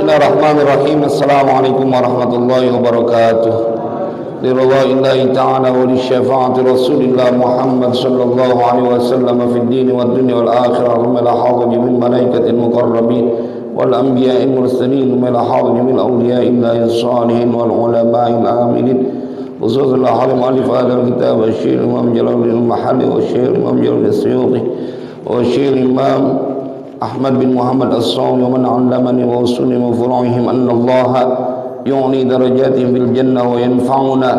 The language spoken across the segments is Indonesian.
Bismillahirrahmanirrahim. Assalamualaikum warahmatullahi wabarakatuh. Liridha'illahi ta'ala wa lisyafa'ati Rasulillah Muhammad sallallahu alaihi wasallam fid din wad dunya wal akhirah wa la hawla min malaikatil muqarrabin wal anbiya'il mursalin wa la hawla min awliya'illahi salihin wal ulama'il amilin. Khususnya halim alif hadal kitab wa syir Imam Jalaluddin Mahalli wa syir Imam Jalaluddin Suyuti wa syir Imam Ahmad bin Muhammad As-Sawmi wa man 'allamani wa usulni wa furu'ihim anna Allah yu'ni darajatihim fil jannah wa yanfa'una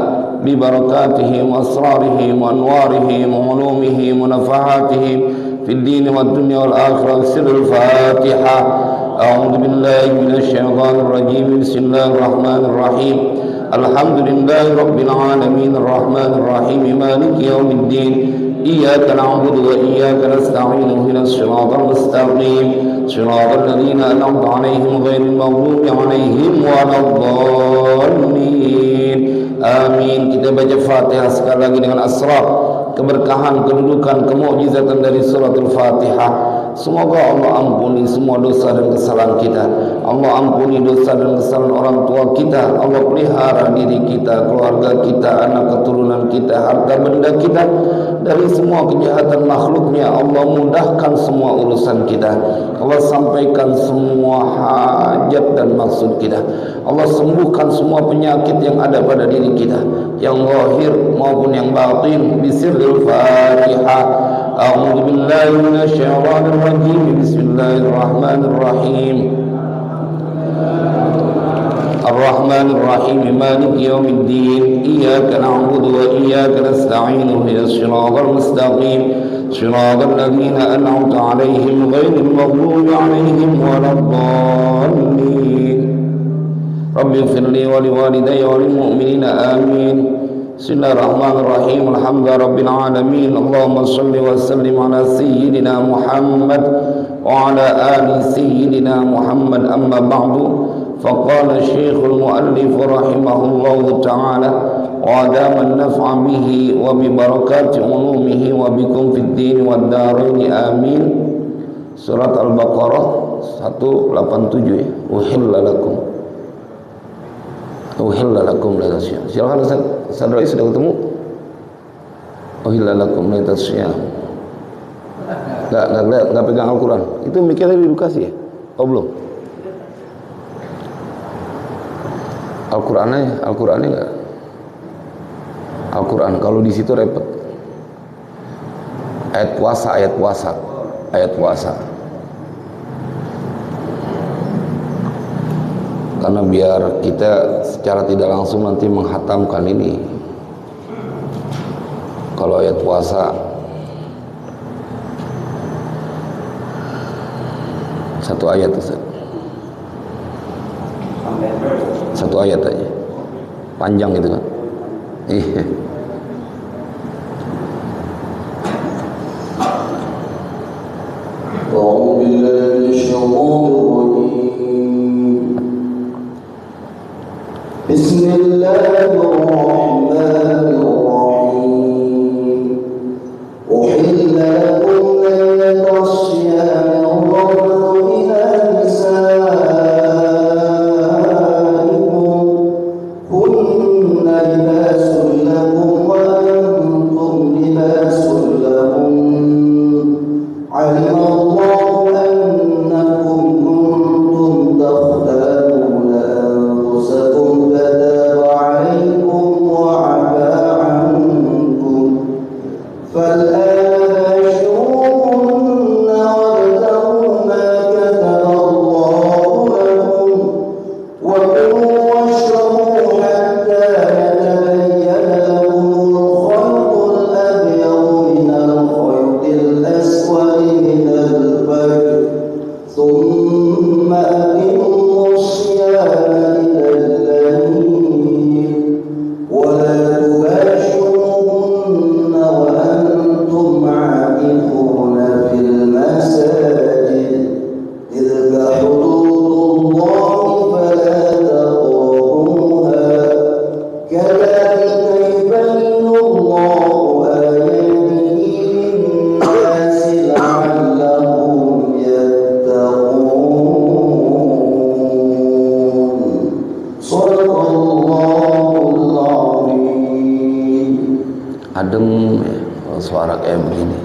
bi barakatihim wa asrarihim wa anwarihim wa ulumihim wa nafahatihim fid din wad dunya wal akhirah. Sirrul Fatiha. A'udzu billahi minasy syaithanir rajim. Bismillahir rahim. Alhamdulillahi rabbil alamin arrahmanir rahim maliki yaumiddin. إياك نعبد وإياك نستعين اهدنا الصراط المستقيم صراط الذين أنعمت عليهم غير المغضوب عليهم ولا الضالين آمين. Kita baca Fatihah sekali lagi dengan asrar, keberkahan, kedudukan, kemukjizatan dari suratul Fatihah. Semoga Allah ampuni semua dosa dan kesalahan kita. Allah ampuni dosa dan kesalahan orang tua kita. Allah pelihara diri kita, keluarga kita, anak keturunan kita, harta benda kita dari semua kejahatan makhluknya. Allah mudahkan semua urusan kita. Allah sampaikan semua hajat dan maksud kita. Allah sembuhkan semua penyakit yang ada pada diri kita, yang zahir maupun yang batin. Bisirril Fatihah. A'udzu billahi minasy syaithanir rajim. Bismillahirrahmanir rahim. Ar-Rahmanir Rahim. Maliki yaumiddin. Iyyaka na'budu wa iyyaka nasta'in. Ihdinas siratal mustaqim. Siratal ladzina an'amta 'alaihim ghairil maghdubi 'alaihim waladdallin. Rabbi ighfirli wa liwalidayya wa lil mu'minina amin. Bismillahirrahmanirrahim. Alhamdulillahirabbil alamin. Allahumma shalli wa sallim ala sayyidina Muhammad wa ala ali sayyidina Muhammad. Amma ba'du. Faqala Syekhul Muallif rahimahullahu ta'ala wa adama an-naf'a bihi wa bi barakati ulumihi wa bikum fid din wad darain amin. Surat Al-Baqarah 187 ya. Uhilla lakum lailatul syiyam. Silakan Ustaz. Ustaz Rais sudah ketemu? Uhilla lakum lailatul syiyam. Enggak pegang Al-Qur'an. Itu mikirnya edukasi ya? Oh belum. Al-Qur'annya enggak. Al-Qur'an kalau di situ repot. Ayat puasa. Karena biar kita secara tidak langsung nanti menghatamkan ini. Kalau ayat puasa satu ayat Ustaz. Satu ayat aja. Panjang itu kan. Iya. Bismillahirrahmanirrahim. Uhilla lakum lailatul syiyam ar-rafatu ila nisaikum kunna libasun lakum wa antum libasun lahum. 'Alima Allahu annakum kuntum takhtanuna anfusakum fataba 'alaykum wa adem ya, suara kayak begini.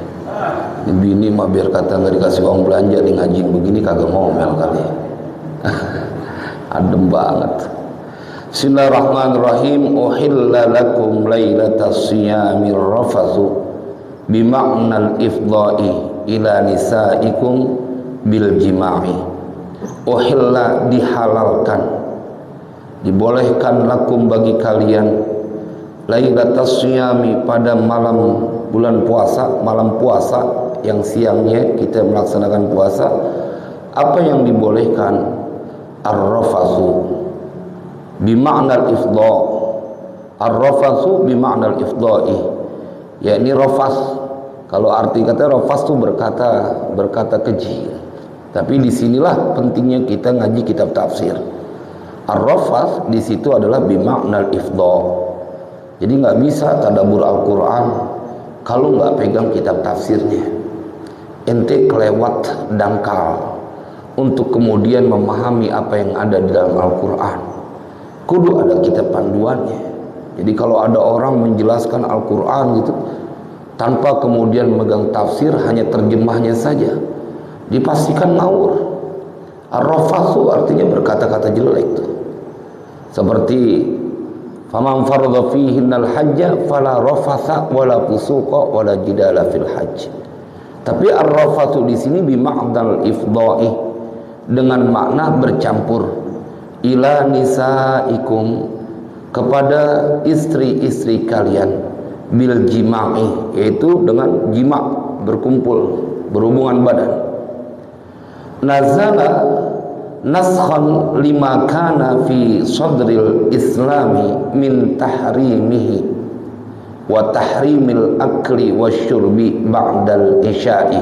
Ini bini mah biar kata nggak dikasih uang belanja nih ngajiin begini kagak ngomel kali ya. Adem banget. Bismillahirrahmanirrahim. Uhilla lakum lailatas siyamir rafathu bima'nal ifdha'i ila nisaikum bil jima'i. Uhilla dihalalkan, dibolehkan lakum bagi kalian lailatas siyami pada malam bulan puasa, malam puasa yang siangnya kita melaksanakan puasa. Apa yang dibolehkan? Ar-rafathu bima'nal ifdha. Ar-rafathu bima'nal ifdha'i, yakni rafas. Kalau arti kata rafas itu berkata keji. Tapi disinilah pentingnya kita ngaji kitab tafsir. Ar-rafas di situ adalah bima'nal ifdha. Jadi nggak bisa tadabbur Al-Quran kalau nggak pegang kitab tafsirnya. Ente kelewat dangkal untuk kemudian memahami apa yang ada di dalam Al-Quran. Kudu ada kitab panduannya. Jadi kalau ada orang menjelaskan Al-Quran gitu tanpa kemudian megang tafsir, hanya terjemahnya saja, dipastikan ngawur. Ar-rafathu artinya berkata-kata jelek tuh. Seperti faman faradha fihinnal hajja fala rafatha wala fusuqa wala jidala fil hajj. Tapi ar-rafathu di sini bima'nal ifdha'i, dengan makna bercampur, ila nisaikum, kepada istri-istri kalian, bil jima'i, yaitu dengan jima', berkumpul, berhubungan badan. Nazala naskhan lima kana fi sadril islami min tahrimihi wa tahrimil akli wasyurbi ba'dal isya'i.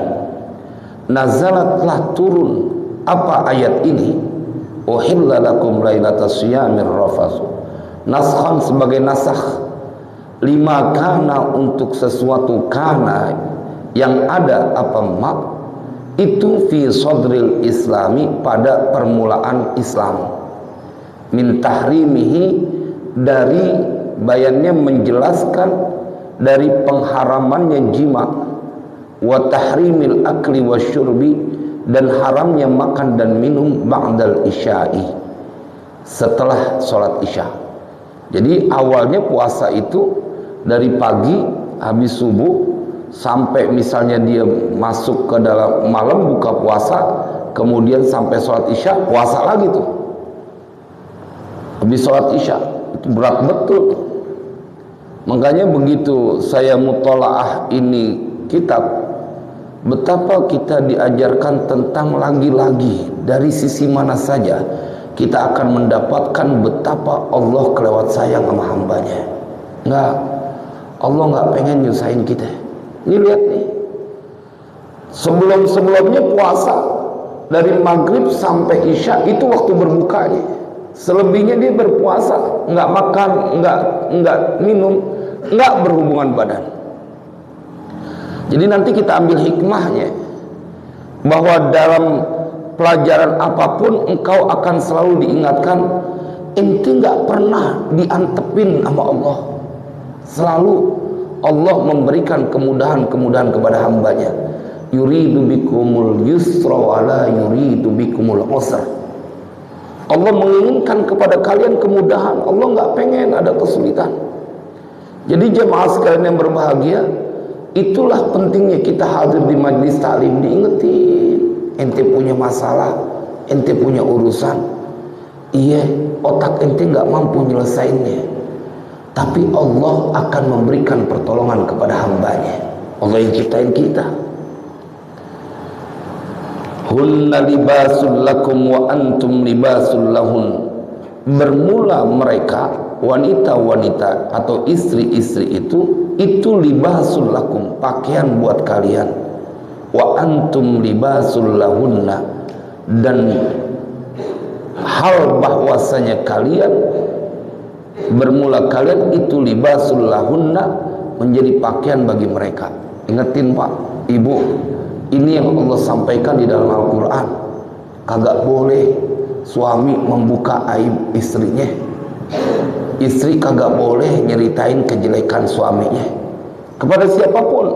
Nazalatlah turun apa ayat ini, uhilla lakum lailatas siyamir rafathu. Naskhan sebagai nasakh, lima kana untuk sesuatu kana yang ada apa mak itu fi sadril islami pada permulaan Islam, min tahrimihi dari bayannya menjelaskan dari pengharamannya jima, wa tahrimil akli wasyurbi, dan haramnya makan dan minum ba'dal isya'i, setelah sholat isya. Jadi awalnya puasa itu dari pagi habis subuh sampai misalnya dia masuk ke dalam malam buka puasa, kemudian sampai sholat isya puasa lagi tuh. Habis sholat isya itu berat betul tuh. Makanya begitu saya mutolaah ini kitab, betapa kita diajarkan tentang lagi-lagi dari sisi mana saja kita akan mendapatkan betapa Allah kelewat sayang sama hambanya. Enggak, Allah nggak pengen nyusahin kita. Ini lihat nih, sebelumnya puasa dari maghrib sampai isya itu waktu berbukanya. Selebihnya dia berpuasa, nggak makan, nggak minum, nggak berhubungan badan. Jadi nanti kita ambil hikmahnya, bahwa dalam pelajaran apapun engkau akan selalu diingatkan, ente nggak pernah diantepin sama Allah. Selalu Allah memberikan kemudahan-kemudahan kepada hambanya. Yuridu bikumul yusra wa la yuridu bikumul usra. Allah menginginkan kepada kalian kemudahan. Allah nggak pengen ada kesulitan. Jadi jemaah sekalian yang berbahagia, itulah pentingnya kita hadir di majlis taklim, diingetin. Ente punya masalah, ente punya urusan, iya, otak ente nggak mampu nyelesainnya, tapi Allah akan memberikan pertolongan kepada hambanya. Allah yang ciptain kita. Hunna libasul lakum wa antum libasul lahun. Bermula mereka, wanita-wanita atau istri-istri itu libasul lakum, pakaian buat kalian, wa antum libasul lahunna, dan hal bahwasanya kalian bermula kalian itu libasul lahunna, menjadi pakaian bagi mereka. Ingetin Pak, Ibu, ini yang Allah sampaikan di dalam Al-Quran. Kagak boleh suami membuka aib istrinya, istri kagak boleh nyeritain kejelekan suaminya. kepada siapapun,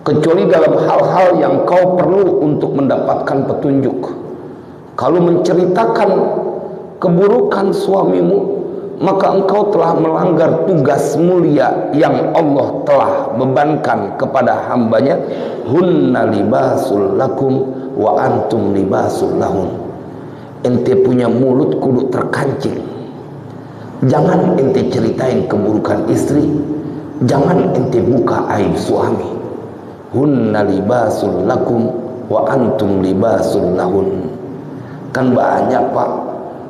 kecuali dalam hal-hal yang kau perlu untuk mendapatkan petunjuk. Kalau menceritakan keburukan suamimu, maka engkau telah melanggar tugas mulia yang Allah telah bebankan kepada hambanya. Hunna libasul lakum wa antum libasul lahun. Ente punya mulut kudu terkancing. Jangan ente ceritain keburukan istri, jangan ente buka aib suami. Hunna libasul lakum wa antum libasul lahun. Kan banyak Pak,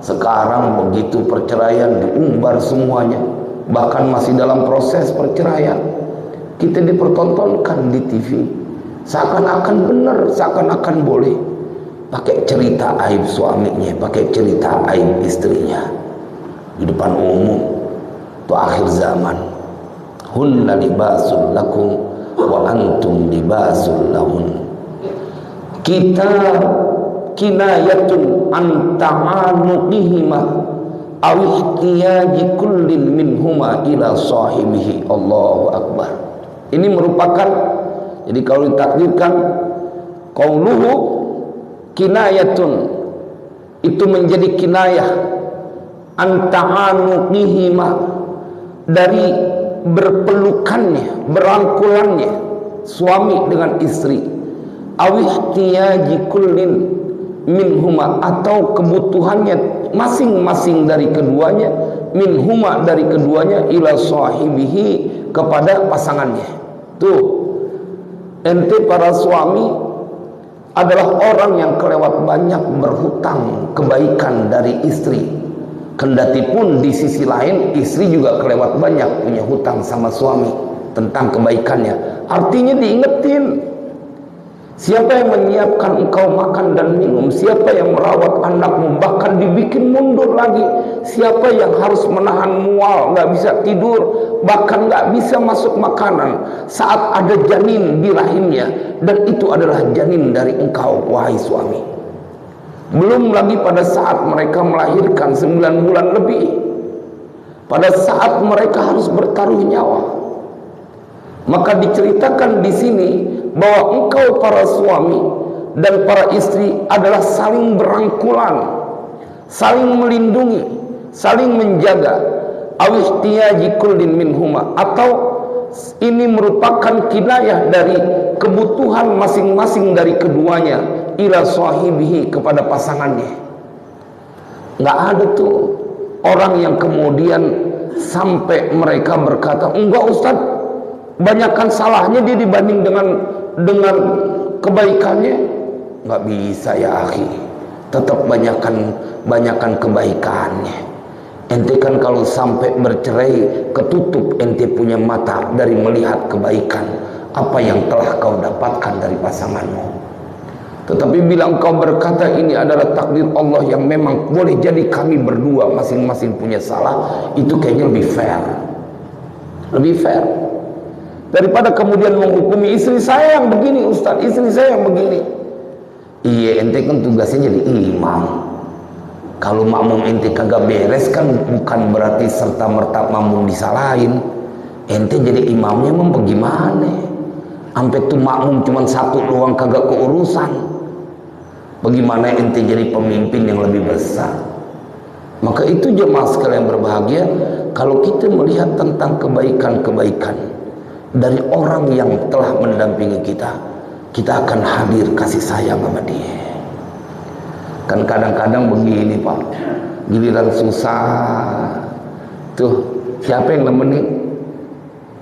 sekarang begitu perceraian diumbar semuanya, bahkan masih dalam proses perceraian, kita dipertontonkan di TV, seakan-akan benar, seakan-akan boleh, pakai cerita aib suaminya, pakai cerita aib istrinya di depan umum. Itu akhir zaman. Hunna libasul lakum wa antum libasul lahun. Kita kinayatun an ta'anuqihima aw ihtiyaji kullin minhuma ila sahibihi. Allahu akbar. Ini merupakan, jadi kalau ditakdirkan qauluhu kinayatun, itu menjadi kinayah an ta'anuqihima, dari berpelukannya, berangkulannya suami dengan istri, aw ihtiyaji kullin minhuma, atau kebutuhannya masing-masing dari keduanya, minhuma dari keduanya, ila sahibihi, kepada pasangannya. Tuh, ente para suami adalah orang yang kelewat banyak berhutang kebaikan dari istri. Kendati pun di sisi lain istri juga kelewat banyak punya hutang sama suami tentang kebaikannya. Artinya diingetin, siapa yang menyiapkan engkau makan dan minum, siapa yang merawat anakmu, bahkan dibikin mundur lagi, siapa yang harus menahan mual, nggak bisa tidur, bahkan nggak bisa masuk makanan saat ada janin di rahimnya, dan itu adalah janin dari engkau, wahai suami. Belum lagi pada saat mereka melahirkan 9 bulan lebih, pada saat mereka harus bertaruh nyawa. Maka diceritakan di sini bahwa engkau para suami dan para istri adalah saling berangkulan, saling melindungi, saling menjaga. Awihtiyaji kullin minhuma, atau ini merupakan kinayah dari kebutuhan masing-masing dari keduanya, ila sahibihi, kepada pasangannya. Nggak ada tuh orang yang kemudian sampai mereka berkata, enggak Ustaz, banyakkan salahnya dia dibanding dengan kebaikannya. Nggak bisa ya akhi, tetap banyakkan kebaikannya. Ente kan kalau sampai bercerai, ketutup ente punya mata dari melihat kebaikan apa yang telah kau dapatkan dari pasanganmu. Tetapi bila engkau berkata ini adalah takdir Allah yang memang boleh jadi kami berdua masing-masing punya salah, itu kayaknya lebih fair. Lebih fair daripada kemudian menghukumi istri saya yang begini Ustaz, istri saya yang begini. Iya, ente kan tugasnya jadi imam. Kalau makmum ente kagak beres kan bukan berarti serta-merta makmum disalahin. Ente jadi imamnya memang bagaimana? Sampai tuh makmum cuma satu doang kagak keurusan. Bagaimana ente jadi pemimpin yang lebih besar? Maka itu jemaah sekalian berbahagia, kalau kita melihat tentang kebaikan-kebaikan dari orang yang telah mendampingi kita, kita akan hadir kasih sayang sama dia. Kan kadang-kadang begini Pak, giliran susah tuh siapa yang nemenin?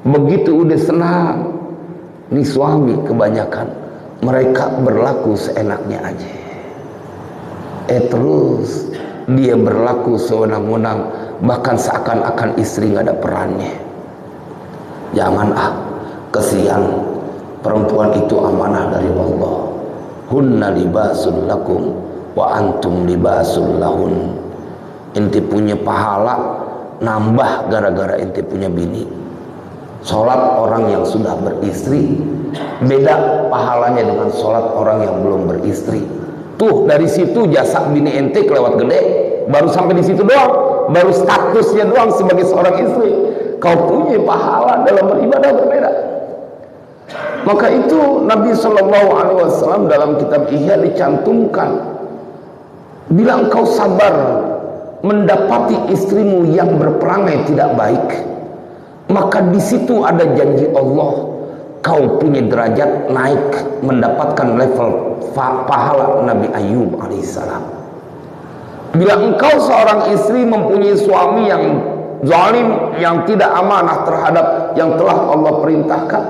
Begitu udah senang nih suami, kebanyakan mereka berlaku seenaknya aja. Terus dia berlaku sewenang-wenang, bahkan seakan-akan istri nggak ada perannya. Jangan kesian, perempuan itu amanah dari Allah. Hunna libasul lakum wa antum libasul lahun. Ente punya pahala nambah gara-gara ente punya bini. Sholat orang yang sudah beristri beda pahalanya dengan sholat orang yang belum beristri. Tuh dari situ jasa bini ente kelewat gede. Baru sampai di situ doang, baru statusnya doang sebagai seorang istri. kau punya pahala dalam beribadah berbeda. Maka itu Nabi SAW dalam kitab Ihya dicantumkan, bila engkau sabar mendapati istrimu yang berperangai tidak baik, maka di situ ada janji Allah, kau punya derajat naik mendapatkan level pahala Nabi Ayub alaihissalam. Bila engkau seorang istri mempunyai suami yang zalim, yang tidak amanah terhadap yang telah Allah perintahkan,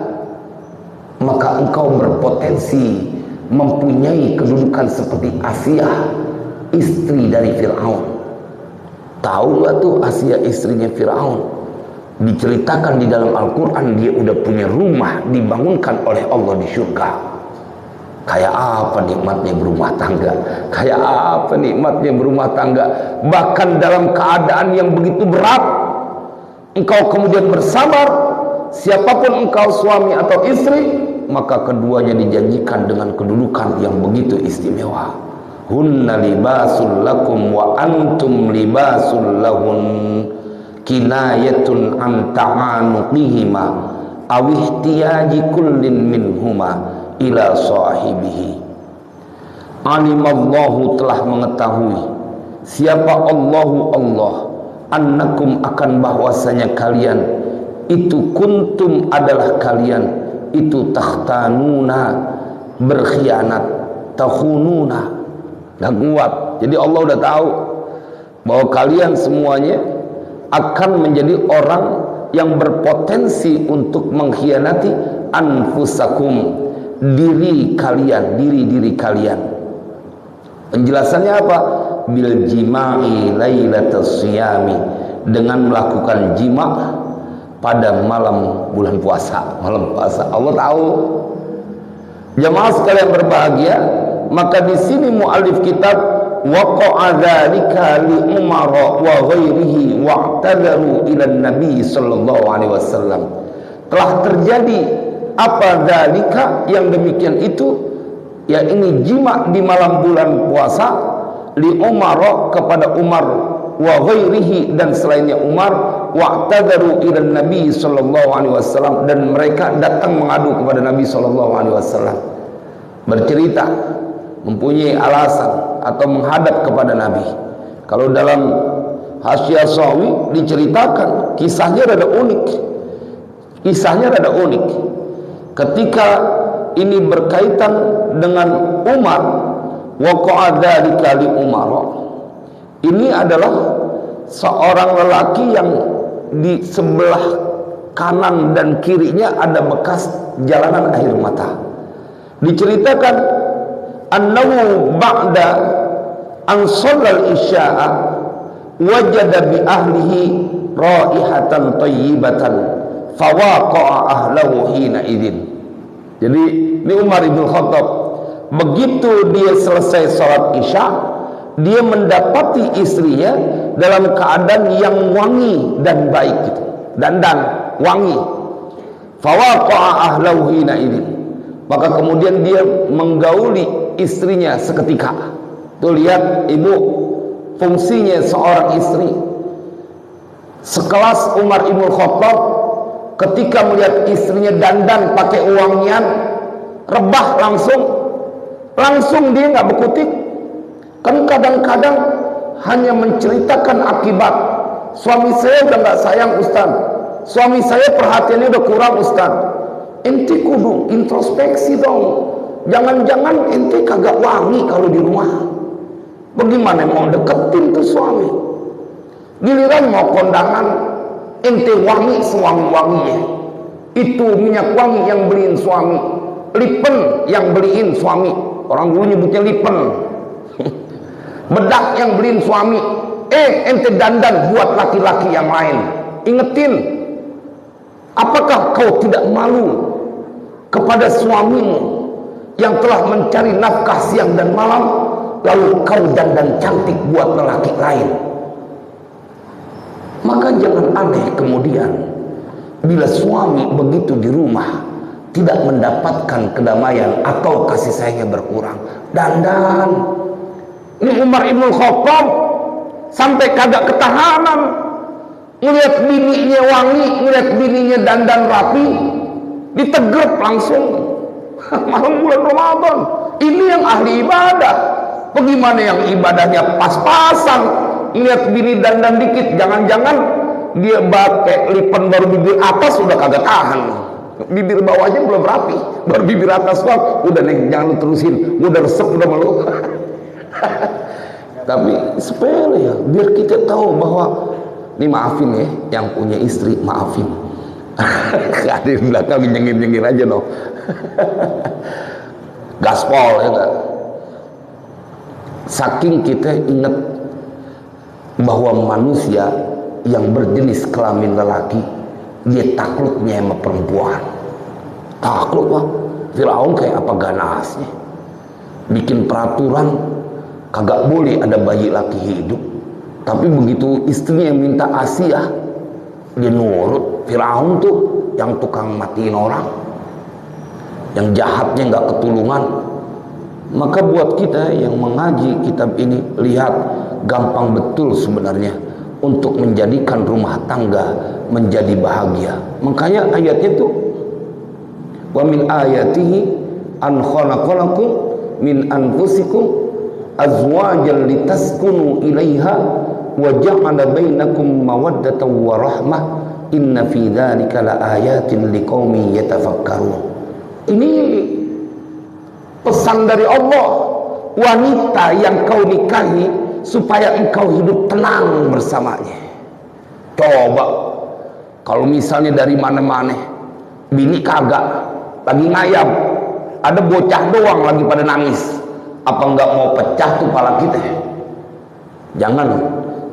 maka engkau berpotensi mempunyai kedudukan seperti Asiyah, istri dari Fir'aun. Tahu gak tuh Asiyah istrinya Fir'aun? Diceritakan di dalam Al-Quran, dia udah punya rumah dibangunkan oleh Allah di surga. Kayak apa nikmatnya berumah tangga, kayak apa nikmatnya berumah tangga. Bahkan dalam keadaan yang begitu berat, engkau kemudian bersabar, siapapun engkau suami atau istri, maka keduanya dijanjikan dengan kedudukan yang begitu istimewa. Hunna libasul lakum wa antum libasul lahun, kinayatun an ta'anuqihima aw ihtiyaji kullin minhuma ila sahibihi. Alimallahu, telah mengetahui siapa Allahu Allah, annakum, akan bahwasanya kalian itu, kuntum adalah kalian itu, takhtanuna, berkhianat, takhununa, dan kuat. Jadi Allah udah tahu bahwa kalian semuanya akan menjadi orang yang berpotensi untuk mengkhianati anfusakum, diri kalian, diri kalian. Penjelasannya apa? Bil jima'i lailatus siyami, dengan melakukan jima pada malam bulan puasa, malam puasa. Allah tahu. Jamaah sekalian berbahagia, maka di sini muallif kitab waqa'a dzalika li Umar wa ghairihi wa'tadaru ila Nabi sallallahu alaihi wasallam. Telah terjadi apa dzalika, yang demikian itu, ya ini jima di malam bulan puasa, li Umar, kepada Umar, wa ghairihi, dan selainnya Umar, wa'tadaru ila Nabi sallallahu alaihi wasallam, dan mereka datang mengadu kepada Nabi sallallahu alaihi wasallam, bercerita, mempunyai alasan atau menghadap kepada Nabi. Kalau dalam Hasyiah Sawi diceritakan, kisahnya rada unik. Ketika ini berkaitan dengan Umar, waqa'a dzalika li Umar. Ini adalah seorang lelaki yang di sebelah kanan dan kirinya ada bekas jalanan air mata. Diceritakan annahu ba'da an shallal isya'a wajada bi ahlihi raihatan thayyibatan fawaqa'a ahlahu hina idzin. Jadi ini Umar bin Khattab, begitu dia selesai salat isya, dia mendapati istrinya dalam keadaan yang wangi dan baik gitu, dandan wangi. Fawaqa'a ahlahu hina idzin, maka kemudian dia menggauli istrinya seketika. Tuh lihat ibu, fungsinya seorang istri. Sekelas Umar ibn Khattab, ketika melihat istrinya dandan pakai wangian, rebah langsung dia nggak berkutik. Kan kadang-kadang hanya menceritakan akibat, suami saya udah nggak sayang Ustaz, suami saya perhatiannya udah kurang Ustaz. Ente kudu introspeksi dong. Jangan-jangan ente kagak wangi kalau di rumah. Bagaimana mau deketin tuh suami? Giliran mau kondangan, ente wangi sewangi-wanginya. Itu minyak wangi yang beliin suami, lipen yang beliin suami. Orang dulu nyebutnya lipen. Bedak yang beliin suami. Ente dandan buat laki-laki yang lain. Ingetin, apakah kau tidak malu kepada suamimu yang telah mencari nafkah siang dan malam, lalu kau dandan cantik buat lelaki lain? Maka jangan aneh kemudian bila suami begitu di rumah tidak mendapatkan kedamaian atau kasih sayangnya berkurang, dandan. Ini Umar ibn Khattab sampai kagak ketahanan. ngeliat bininya wangi, ngeliat bininya dandan rapi, ditegrep langsung. Malam bulan Ramadan, ini yang ahli ibadah. Bagaimana yang ibadahnya pas-pasan, ngeliat bini dandan dikit, jangan-jangan dia pakai lipan baru bibir atas udah kagak tahan, bibir bawahnya belum rapi, baru bibir atas doang udah nih, jangan lu terusin, udah resep udah malu. Tapi sepele ya, biar kita tahu bahwa ini, maafin ya yang punya istri, maafin. Ada di belakang nyengir-nyengir aja dong. Gaspol ya kan? Saking kita ingat bahwa manusia yang berjenis kelamin lelaki dia takluknya sama perempuan. Takluk bang. Firaun kayak apa ganasnya, bikin peraturan kagak boleh ada bayi laki hidup, tapi begitu istrinya yang minta Asia dia nurut. Firaun tuh yang tukang matiin orang, yang jahatnya nggak ketulungan. Maka buat kita yang mengaji kitab ini, lihat gampang betul sebenarnya untuk menjadikan rumah tangga menjadi bahagia. Makanya ayatnya tuh, wa min ayatihi an khalaqalakum min anfusikum azwajan litaskunu ilaiha wa ja'ala bainakum mawaddatan wa rahmah inna fi dzalika laayatin liqaumin yatafakkarun. Ini pesan dari Allah, wanita yang kau nikahi supaya engkau hidup tenang bersamanya. Coba kalau misalnya dari mana-mana bini kagak lagi ngayap, ada bocah doang lagi pada nangis, apa enggak mau pecah tuh pala kita?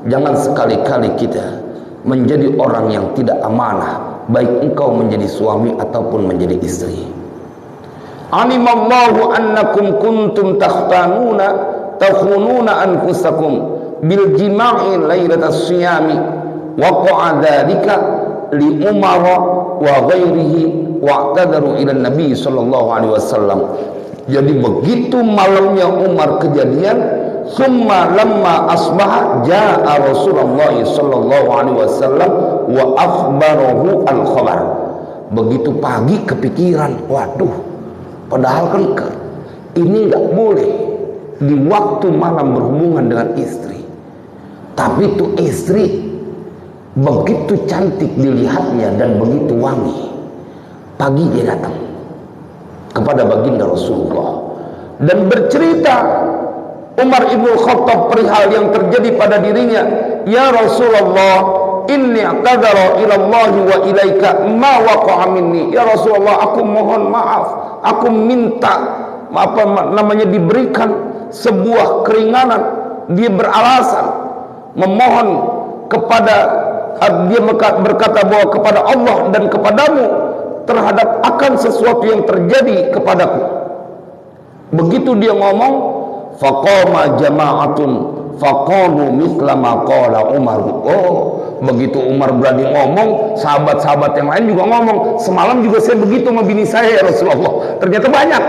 Jangan sekali-kali kita menjadi orang yang tidak amanah, baik engkau menjadi suami ataupun menjadi istri. Alimallahu annakum kuntum takhununa anfusakum bil jima'i lailatas siyami waqa'a dzalika li Umar wa ghairihi wa'tadaru ila Nabi sallallahu alaihi wasallam. Jadi begitu malamnya Umar kejadian, summa lamma asbaha jaa Rasulullah sallallahu alaihi wasallam wa akhbarahu al-khabar. Begitu pagi kepikiran, waduh, padahal kan ini nggak boleh di waktu malam berhubungan dengan istri. Tapi itu istri begitu cantik dilihatnya dan begitu wangi. Pagi dia datang kepada baginda Rasulullah dan bercerita Umar ibn Khattab perihal yang terjadi pada dirinya. Ya Rasulullah, inni a'tadzara ila Allah wa ilaika ma waqa'a minni. Ya Rasulullah, aku mohon maaf, aku minta diberikan sebuah keringanan. Dia beralasan memohon kepada, dia berkata bahwa kepada Allah dan kepadamu terhadap akan sesuatu yang terjadi kepadaku. Begitu dia ngomong, faqama jama'atun faqalu mithla ma qala Umar. Oh, begitu Umar berani ngomong, sahabat-sahabat yang lain juga ngomong, semalam juga saya begitu sama bini saya ya Rasulullah. Ternyata banyak,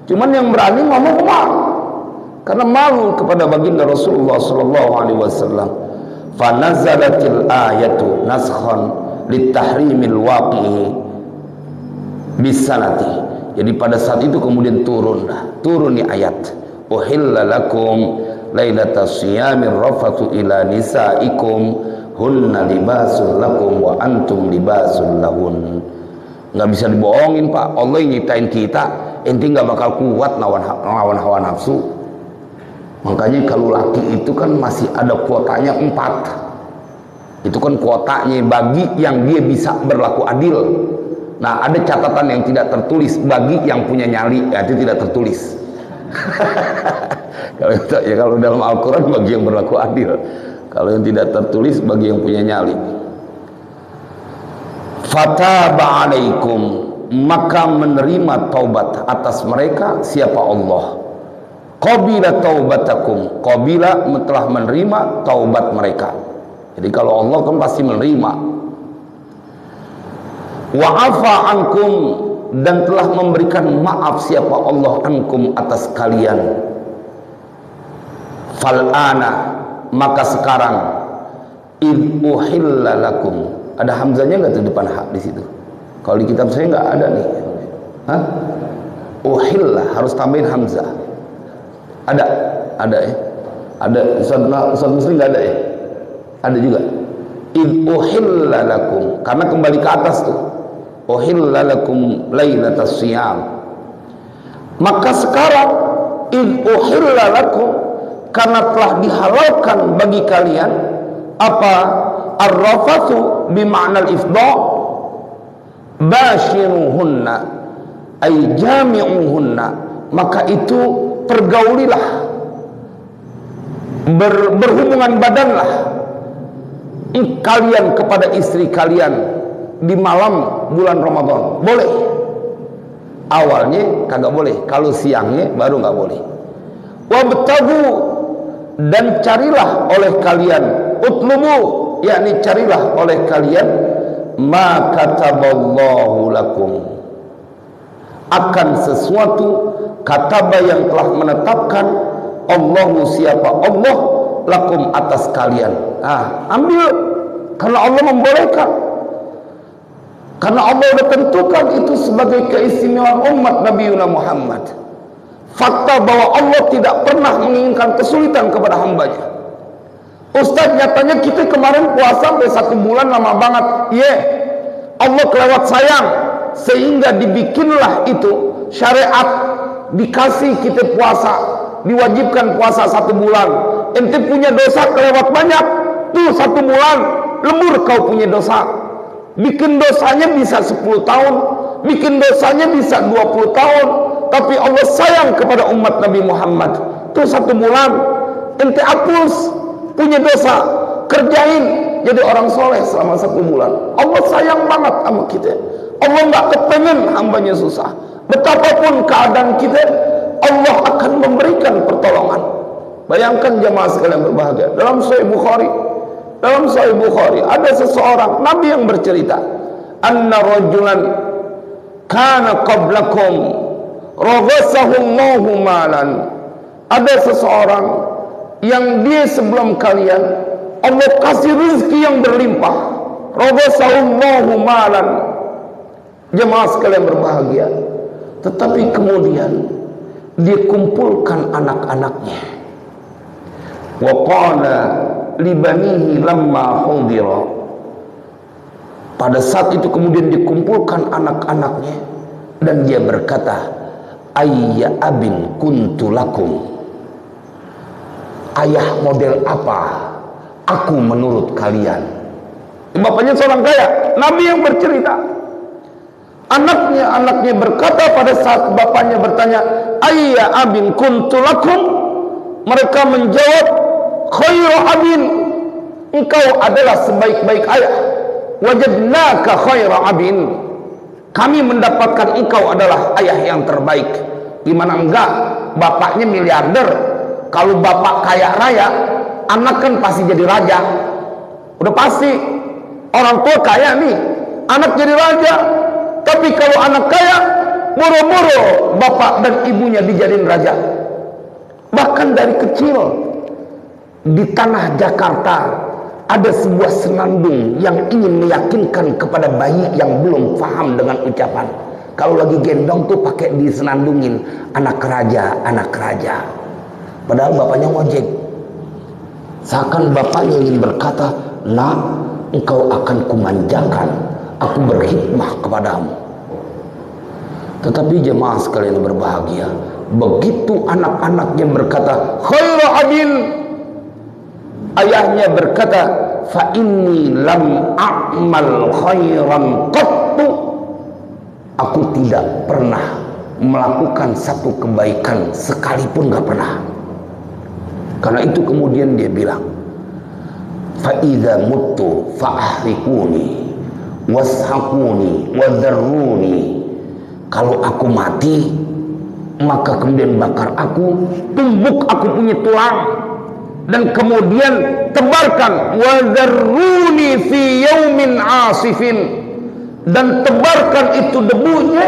cuman yang berani ngomong Umar karena malu kepada baginda Rasulullah sallallahu alaihi wasallam. Fa nazalatil ayatu naskhan litahrimil waqi'i bisanati. Jadi pada saat itu kemudian turun nih ayat, uhilla lakum lailatas siyamir rafathu ila nisaikum hunna libasul lakum wa antum libasul lahun. Nggak bisa dibohongin Pak, Allah nyiptain kita, ente nggak bakal kuat lawan hawa nafsu. Makanya kalau laki itu kan masih ada kuotanya 4. Itu kan kuotanya bagi yang dia bisa berlaku adil. Nah, ada catatan yang tidak tertulis bagi yang punya nyali, ya, itu tidak tertulis. Kalau dalam Al-Quran bagi yang berlaku adil, kalau yang tidak tertulis bagi yang punya nyali. Fataba alaikum, maka menerima taubat atas mereka siapa Allah. Qabila taubatakum, qabila telah menerima taubat mereka. Jadi kalau Allah kan pasti menerima. Wa'afa ankum, dan telah memberikan maaf siapa Allah ankum atas kalian. Fal'ana, maka sekarang id uhilla lakum. Ada hamzanya nggak tuh depan hak di situ? Kalau di kitab saya nggak ada nih. Hah? Uhilla harus tambahin hamzah. Ada ya. Ada Ustaz Muslim nggak ada ya? Ada juga. Id uhilla lakum, karena kembali ke atas tuh. Uhilla lakum lailatas siyam. Maka sekarang id uhilla lakum, karena telah dihalalkan bagi kalian apa? Ar-rafathu bima'na al-ifdha bashiruhunna ay jami'uhunna, maka itu pergaulilah, berhubungan badanlah kalian kepada istri kalian di malam bulan Ramadan. Boleh. Awalnya kagak boleh, kalau siangnya baru nggak boleh. Wabtagu, dan carilah oleh kalian, utlubu, yakni carilah oleh kalian ma kataballahu lakum, akan sesuatu kataba yang telah menetapkan Allahu, siapa Allah, lakum, atas kalian. Ambil, karena Allah membolehkan, karena Allah sudah tentukan itu sebagai keistimewaan umat Nabi Muhammad. Fakta bahwa Allah tidak pernah menginginkan kesulitan kepada hambanya. Ustaz, nyatanya kita kemarin puasa sampai 1 bulan lama banget. Allah kelewat sayang sehingga dibikinlah itu syariat, dikasih kita puasa, diwajibkan puasa 1 bulan. Ente punya dosa kelewat banyak tuh 1 bulan, lembur kau punya dosa. Bikin dosanya bisa 10 tahun, bikin dosanya bisa 20 tahun, tapi Allah sayang kepada umat Nabi Muhammad tuh 1 bulan. Ente hapus punya dosa, kerjain jadi orang soleh selama 1 bulan. Allah sayang banget sama kita. Allah nggak kepengen hambanya susah. Betapapun keadaan kita, Allah akan memberikan pertolongan. Bayangkan jemaah sekalian berbahagia, dalam Sahih Bukhari ada seseorang Nabi yang bercerita, anna rajulan kana qablakum raghasahu Allahu malan. Ada seseorang yang dia sebelum kalian Allah kasih rezeki yang berlimpah, raghasahu Allahu malan. Jemaah sekalian berbahagia, tetapi kemudian dia kumpulkan anak-anaknya. Wa qala libanihi lamma hudira, pada saat itu kemudian dikumpulkan anak-anaknya dan dia berkata, ayya abin kuntu lakum, ayah model apa aku menurut kalian. Bapaknya seorang kaya, Nabi yang bercerita. Anaknya berkata pada saat bapaknya bertanya, ayya abin kuntu lakum, mereka menjawab, khairu abin, engkau adalah sebaik-baik ayah. Wajadnaka khairu abin, kami mendapatkan engkau adalah ayah yang terbaik. Gimana enggak, bapaknya miliarder. Kalau bapak kaya raya, anak kan pasti jadi raja. Udah pasti, orang tua kaya nih, anak jadi raja. Tapi kalau anak kaya, boro-boro bapak dan ibunya dijadiin raja. Bahkan dari kecil, di tanah Jakarta ada sebuah senandung yang ingin meyakinkan kepada bayi yang belum paham dengan ucapan. Kalau lagi gendong tuh pakai disenandungin, anak raja, anak raja. Padahal bapaknya ngojek. Seakan bapaknya ingin berkata, nak, engkau akan kumanjakan, aku berkhidmah kepadamu. Tetapi jemaah sekalian berbahagia, begitu anak-anaknya berkata, khairu abin, ayahnya berkata, fa inni lam a'mal khairan qattu, aku tidak pernah melakukan satu kebaikan sekalipun, gak pernah. Karena itu kemudian dia bilang, fa idza muttu fa ahriquni washaquni wadharruni, kalau aku mati maka kemudian bakar aku, tumbuk aku punya tulang, dan kemudian tebarkan, wadharruni fi yaumin asifin, dan tebarkan itu debunya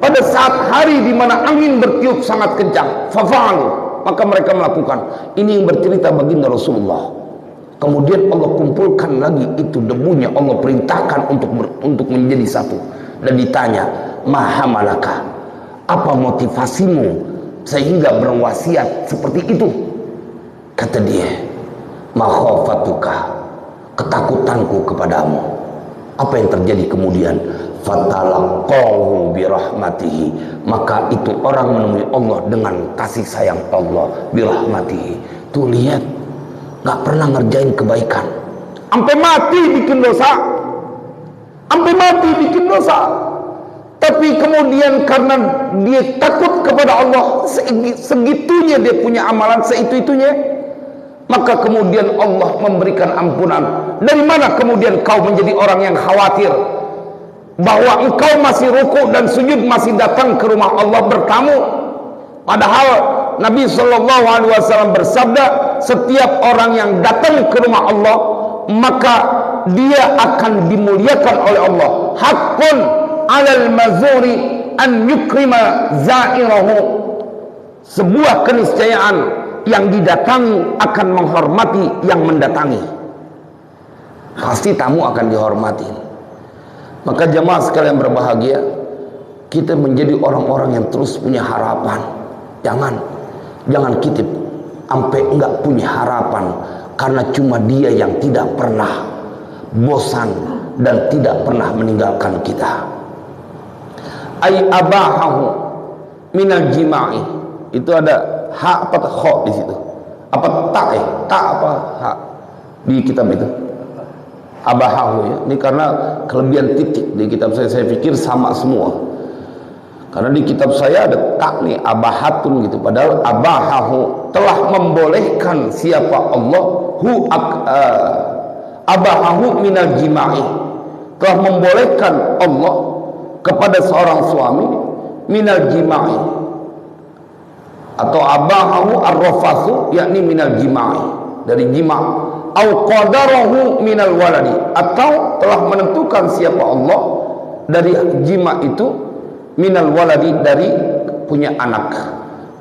pada saat hari di mana angin bertiup sangat kencang. Fafa'alu, maka mereka melakukan. Ini yang bercerita baginda Rasulullah. Kemudian Allah kumpulkan lagi itu debunya, Allah perintahkan untuk menjadi satu, dan ditanya, maha malaka, apa motivasimu sehingga berwasiat seperti itu? Kata dia, makhafatuka, ketakutanku kepadamu. Apa yang terjadi kemudian? Fatalaqahu birahmatihi, maka itu orang menemui Allah dengan kasih sayang Allah, birahmatihi. Tuh lihat, gak pernah ngerjain kebaikan, sampai mati bikin dosa, sampai mati bikin dosa, tapi kemudian karena dia takut kepada Allah, segitunya dia punya amalan, seitu-itunya, maka kemudian Allah memberikan ampunan. Dari mana kemudian kau menjadi orang yang khawatir bahwa engkau masih ruku dan sujud, masih datang ke rumah Allah bertamu? Padahal Nabi SAW bersabda, setiap orang yang datang ke rumah Allah maka dia akan dimuliakan oleh Allah. Haqqun 'alal mazuri an yukrima zairahu, sebuah keniscayaan yang didatangi akan menghormati yang mendatangi. Pasti tamu akan dihormati. Maka jemaah sekalian berbahagia, kita menjadi orang-orang yang terus punya harapan. Jangan kita sampai enggak punya harapan, karena cuma Dia yang tidak pernah bosan dan tidak pernah meninggalkan kita. Ay abahahu minal jima'i, itu ada ha apa kha di situ, apa ta apa ha di kitab itu, abahahu ya. Ini karena kelebihan titik di kitab saya pikir sama semua, karena di kitab saya ada tak nih, abahatun gitu, padahal abahahu, telah membolehkan siapa Allah, abahahu minal jima'i, telah membolehkan Allah kepada seorang suami minal jima'i, atau abahahu ar-rafathu, yakni minal jima'i, dari jima', au qadarahu minal waladi, atau telah menentukan siapa Allah dari jima' itu minal waladi, dari punya anak.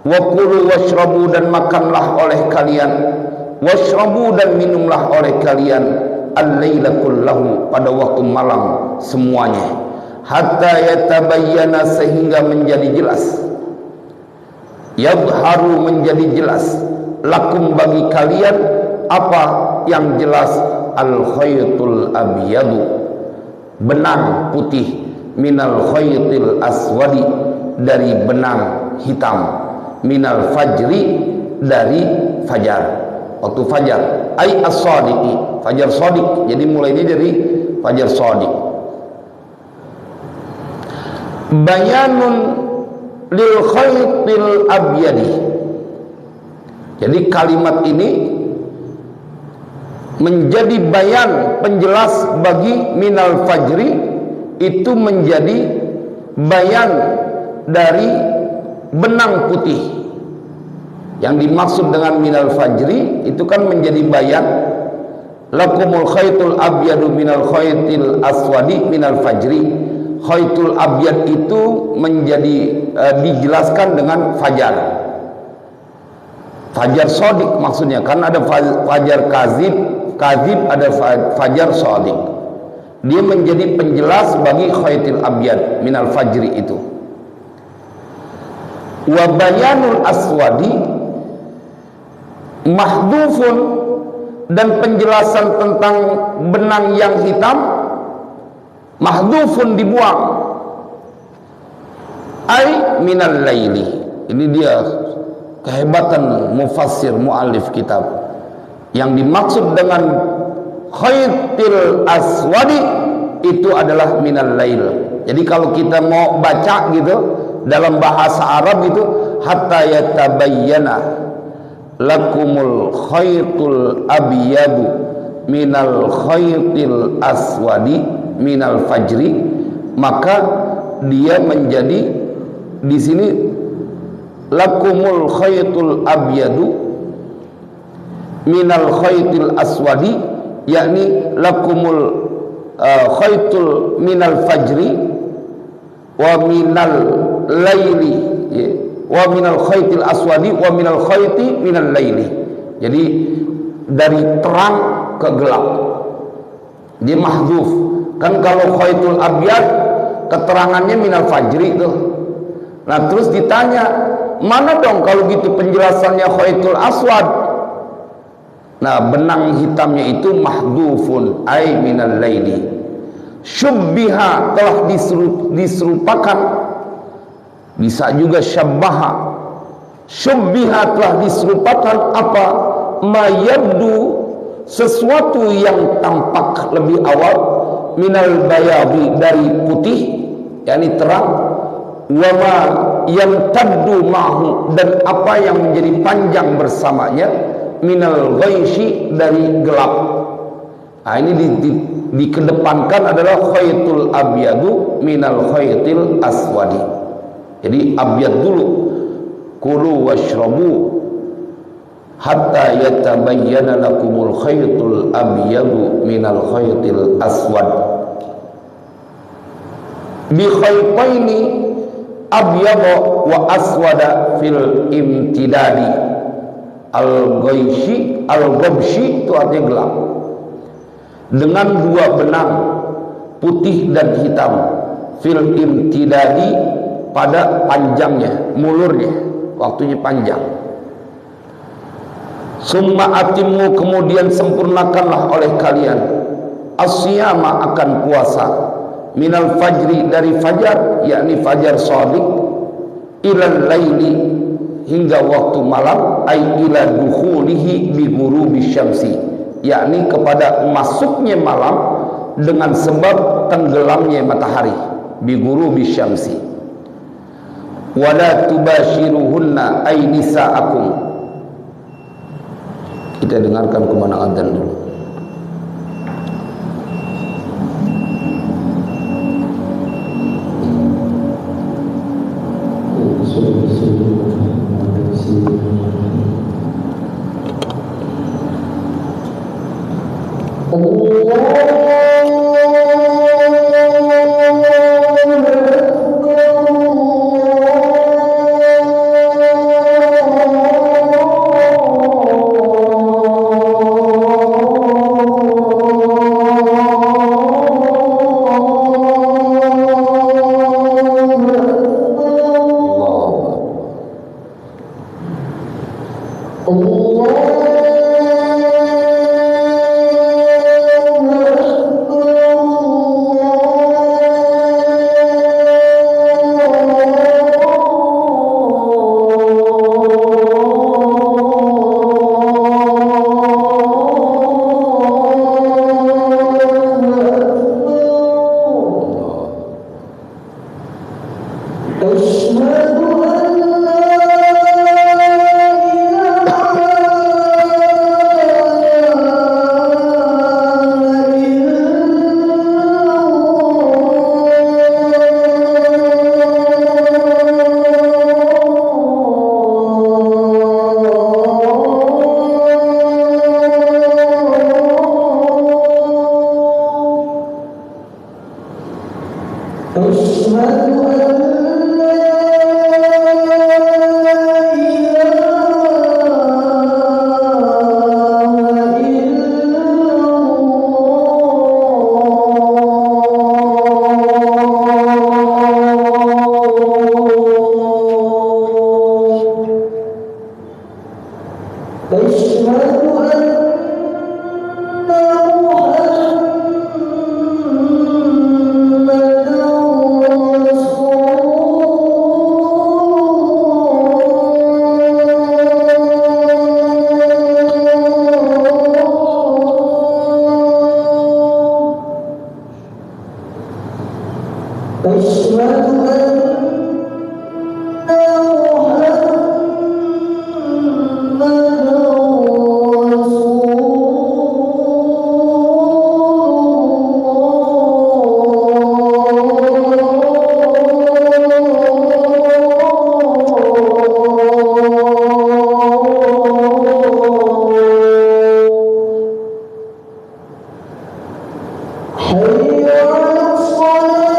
Wa kulu washrabu, dan makanlah oleh kalian, washrabu, dan minumlah oleh kalian, al-laila kullahu, pada waktu malam semuanya, hatta yatabayyana, sehingga menjadi jelas, yadharu, menjadi jelas, lakum, bagi kalian, apa yang jelas, al-khaytul abyadu, benang putih, minal khaytil aswadi, dari benang hitam, minal fajri, dari fajar, waktu fajar, ay as-sadiqi, fajar sadiq, jadi mulainya dari fajar sadiq. Bayanun lil khaytil abyadi, jadi kalimat ini menjadi bayan, penjelas bagi minal fajri, itu menjadi bayan dari benang putih. Yang dimaksud dengan minal fajri itu kan menjadi bayan, lakumul khaytul abyadu minal khaytil aswadi minal fajri. Khaytul abyad itu menjadi dijelaskan dengan fajar, fajar sodik maksudnya, karena ada fajar kazib, ada fajar sodik. Dia menjadi penjelas bagi khaytul abyad minal fajri itu. Wa bayanul aswadi mahdufun, dan penjelasan tentang benang yang hitam, mahdufun, dibuang, ay minal laili. Ini dia kehebatan mufassir muallif kitab. Yang dimaksud dengan khaytil aswadi itu adalah minal lail. Jadi kalau kita mau baca gitu dalam bahasa Arab itu, hatta yatabayyana lakumul khaytul abyadu minal khaytil aswadi minal fajri, maka dia menjadi di sini lakumul khaytul abyadu minal khaytil aswadi, yakni lakumul khaytul minal fajri wa minal laili, ya, wa minal khaytil aswadi wa minal khayti minal laili. Jadi dari terang ke gelap. Dia mahdzuf. Kan kalau khaytul abyad keterangannya minal fajri itu. Nah terus ditanya, mana dong kalau gitu penjelasannya khaytul aswad? Nah benang hitamnya itu mahdzufun ay minal laili. Syubbiha telah diserupakan, bisa juga syabbaha. Syubbiha telah diserupakan apa? Ma yabdu, sesuatu yang tampak lebih awal, minal bayadi, dari putih, yakni terang, wa ma yamtaddu ma'hu, dan apa yang menjadi panjang bersamanya, minal ghaisyi, dari gelap. Nah ini dikedepankan adalah khaytul abyadu minal khaytil aswadi. Jadi abyad dulu, kulu washrabu hatta yatabayyana lakumul khaytul abyadu minal khaytil aswad. Bi khaytaini abyada wa aswada fil imtidadi. Al-ghaisyi, al-ghabsyi itu artinya gelap. Dengan dua benang putih dan hitam, fil imtidadi, pada panjangnya, mulurnya, waktunya panjang. Summa atimmu, kemudian sempurnakanlah oleh kalian, asyama, akan puasa, minal fajri, dari fajar, yakni fajar shadiq, ilal laili, hingga waktu malam, ay ila dukhulihi bi ghurubi syamsi, yakni kepada masuknya malam dengan sebab tenggelamnya matahari, bi ghurubi syamsi. Wala tubashiruhunna ay nisa'akum. Kita dengarkan kemenangan adzan dulu. حي على الصلاة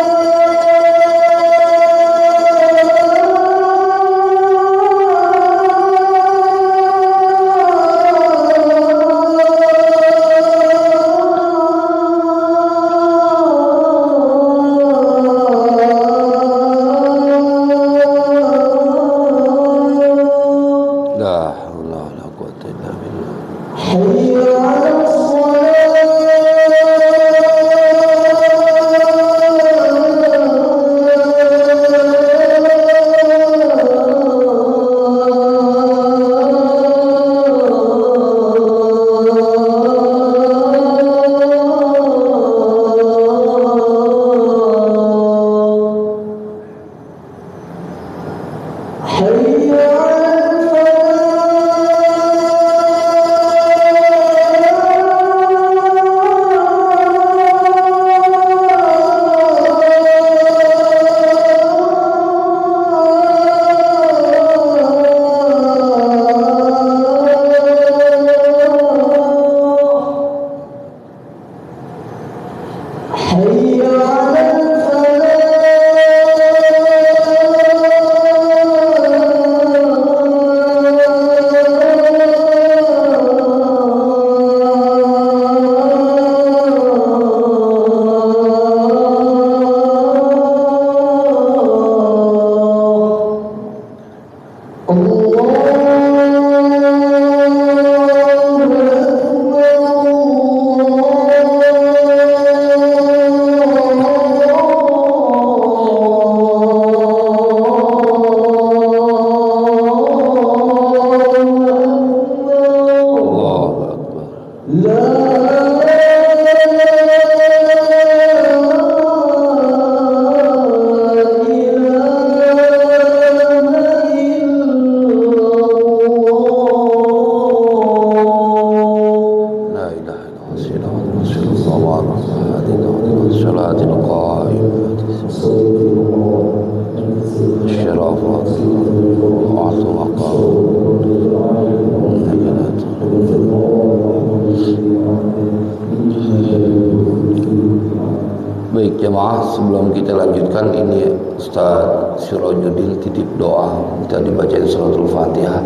Baik jemaah, sebelum kita lanjutkan, ini Ustaz Sirajuddin titip doa kita dibacain suratul Fatihah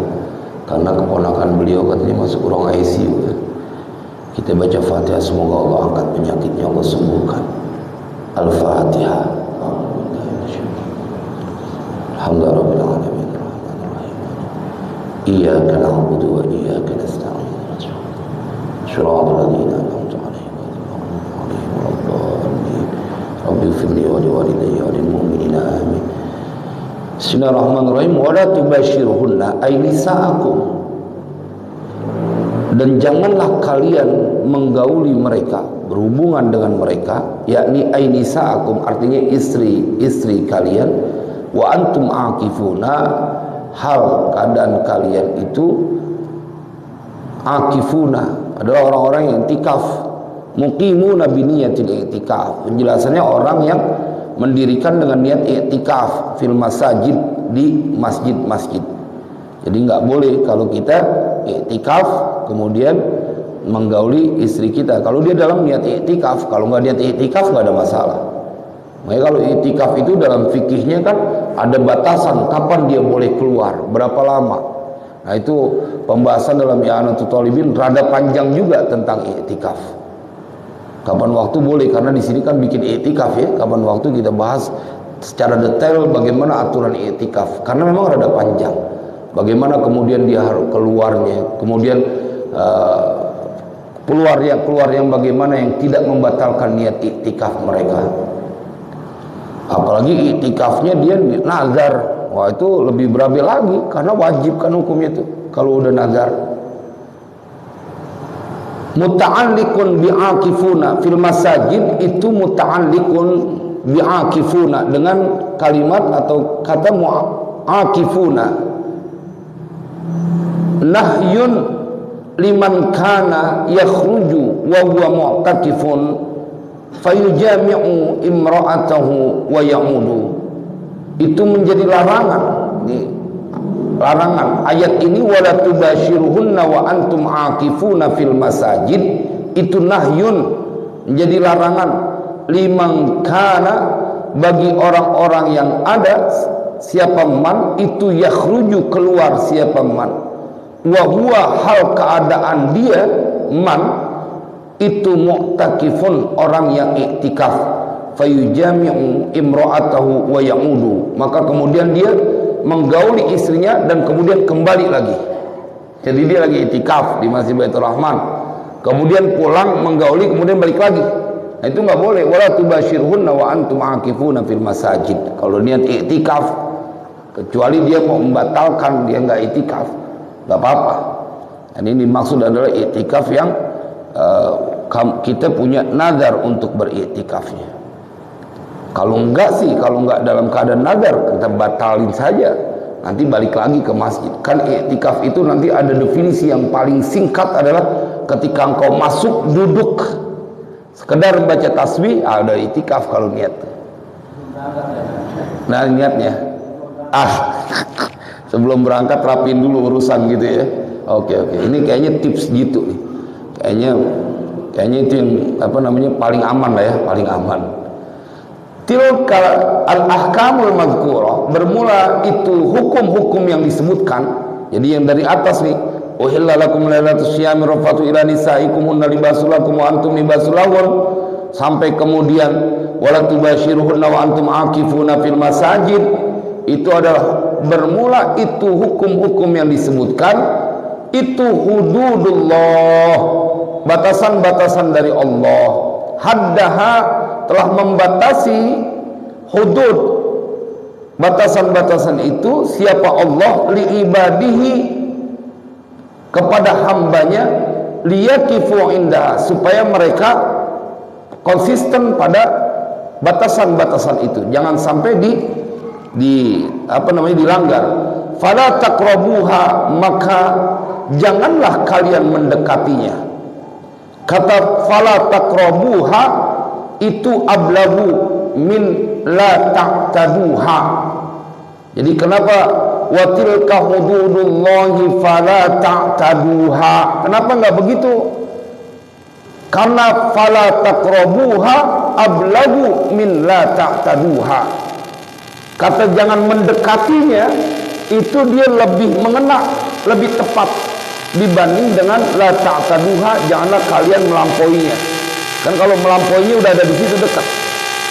karena keponakan beliau katanya masuk ruang ICU ya. Kita baca Fatihah, semoga Allah angkat penyakitnya, Allah sembuhkan. Al-Fatihah. Alhamdulillahirrahmanirrahim. Iyyaka na'budu wa iyyaka nasta'in. Shiratal ladzina an'amta 'alaihim ghairil maghdubi 'alaihim. Rabbi ighfirli wa liwalidayya wa lil mu'minina amin. Bismillahirrahmanirrahim. Wa la tubashshirhunna ay nisa'akum. Dan janganlah kalian menggauli mereka, berhubungan dengan mereka, yakni ay nisa'akum, artinya istri kalian, wa antum akifuna, hal keadaan kalian itu akifuna adalah orang-orang yang iktikaf, muqimuna bi niyatil iktikaf. Penjelasannya orang yang mendirikan dengan niat iktikaf fil masajid, di masjid-masjid. Jadi nggak boleh kalau kita iktikaf kemudian menggauli istri kita. Kalau dia dalam niat iktikaf, kalau nggak niat iktikaf nggak ada masalah. Makanya kalau iktikaf itu dalam fikihnya kan ada batasan kapan dia boleh keluar, berapa lama. Nah itu pembahasan dalam I'anatul Talibin rada panjang juga tentang iktikaf. Kapan waktu boleh, karena di sini kan bikin iktikaf ya. Kapan waktu kita bahas secara detail bagaimana aturan iktikaf, karena memang rada panjang. Bagaimana kemudian dia harus keluarnya, kemudian keluar yang bagaimana yang tidak membatalkan niat iktikaf mereka. Apalagi iktikafnya dia nazar. Wah itu lebih berabe lagi, karena wajib kan hukumnya itu kalau udah nazar. Muta'alliqun bi'akifuna fil masajid, itu muta'alliqun bi'akifuna dengan kalimat atau kata mu'akifuna. Nahyun liman kana yakhruju wa huwa mu'takifun fayujami'u imra'atahu wa ya'udu. Itu menjadi larangan. Ini larangan. Ayat ini wala tubashiruhunna wa antum akifuna fil masajid, itu nahyun, menjadi larangan liman kana, bagi orang-orang yang ada, siapa man itu yakhruju, keluar siapa man, wa huwa, hal keadaan dia man itu mu'takifun, orang yang iktikaf, fayujami'u imra'atahu wa ya'udu, maka kemudian dia menggauli istrinya dan kemudian kembali lagi. Jadi dia lagi iktikaf di Masjid Baitur Rahman, kemudian pulang menggauli, kemudian balik lagi. Nah itu nggak boleh. Wala tubashirhunna wa antum akifuna fil masajid. Kalau niat iktikaf, kecuali dia mau membatalkan, dia nggak iktikaf, nggak apa-apa. Dan ini maksud adalah iktikaf yang kita punya nazar untuk beriktikafnya. Kalau enggak sih, kalau enggak dalam keadaan nazar, kita batalin saja, nanti balik lagi ke masjid. Kan iktikaf itu nanti ada definisi yang paling singkat adalah ketika engkau masuk duduk sekedar baca tasbih, ada iktikaf kalau niat. Nah niatnya sebelum berangkat rapin dulu urusan gitu ya. Oke, ini kayaknya tips gitu nih. Kayaknya itu yang paling aman lah ya, paling aman. Tilka al-ahkamul mazkurah, bermula itu hukum-hukum yang disebutkan. Jadi yang dari atas nih, uhilla lakum lailatus syiyami rafatu ila nisaikum hunna libasul lakum wa antum libasul lahun, sampai kemudian wala tubashiruhunna wa antum akifuna fil masajid. Itu adalah bermula itu hukum-hukum yang disebutkan, itu hududullah, batasan-batasan dari Allah. Haddaha, telah membatasi hudud, batasan-batasan itu siapa Allah, li ibadihi, kepada hambanya, liyakifu indah, supaya mereka konsisten pada batasan-batasan itu, jangan sampai dilanggar. Fala taqrabuha, maka janganlah kalian mendekatinya. Kata fala taqrabuha itu ablagu min la ta'taduha. Jadi kenapa wa tilka hududullahi fala ta'taduha? Kenapa enggak begitu? Karena fala taqrabuha ablagu min la ta'taduha. Kata jangan mendekatinya itu dia lebih mengena, lebih tepat dibanding dengan la ta'taduha, janganlah kalian melampauinya. Kan kalau melampauinya udah ada di situ dekat.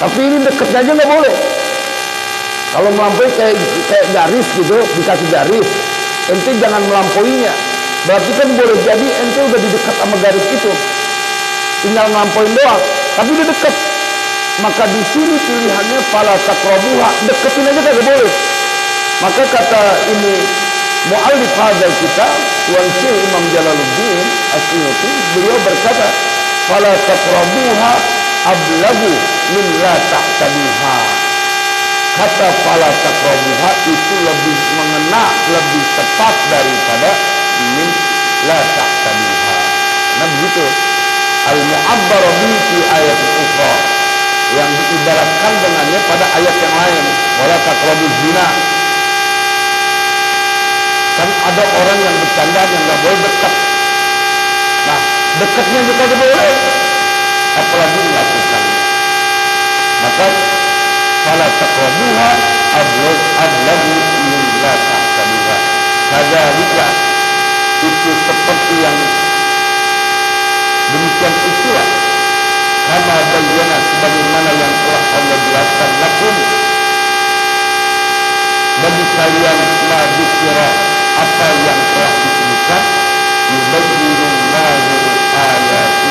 Tapi ini dekatnya aja nggak boleh. Kalau melampaui kayak garis gitu, dikasih garis, ente jangan melampauinya. Berarti kan boleh jadi ente udah di dekat sama garis itu, tinggal melampauin doang, tapi dia dekat. Maka di sini pilihannya fala taqrabuha, deketin aja kagak boleh. Maka kata ini muallif hadzal kitab, Tuan Syekh Imam Jalaluddin Asyuyuti, beliau berkata fala taqrabuha ablagu min la ta'taduha. Kata fala taqrabuha itu lebih mengena, lebih tepat daripada min la ta'taduha. Nah begitu al-mu'abbar bihi fi ayat ukhra, yang diibaratkan dengannya pada ayat yang lain, wala taqrabuz zina. Kan ada orang yang bercanda yang nggak boleh dekat. Nah, dekatnya juga tidak boleh, apalagi melakukannya. Maka fala taqrabuha ablagu min la ta'taduha. Kadzalika, itu seperti yang demikian itulah, karena bayyana, sebagaimana yang telah Allah jelaskan, lakum, bagi kalian, ma dzikra, apa yang telah disebutkan, yubayyinullahu ayati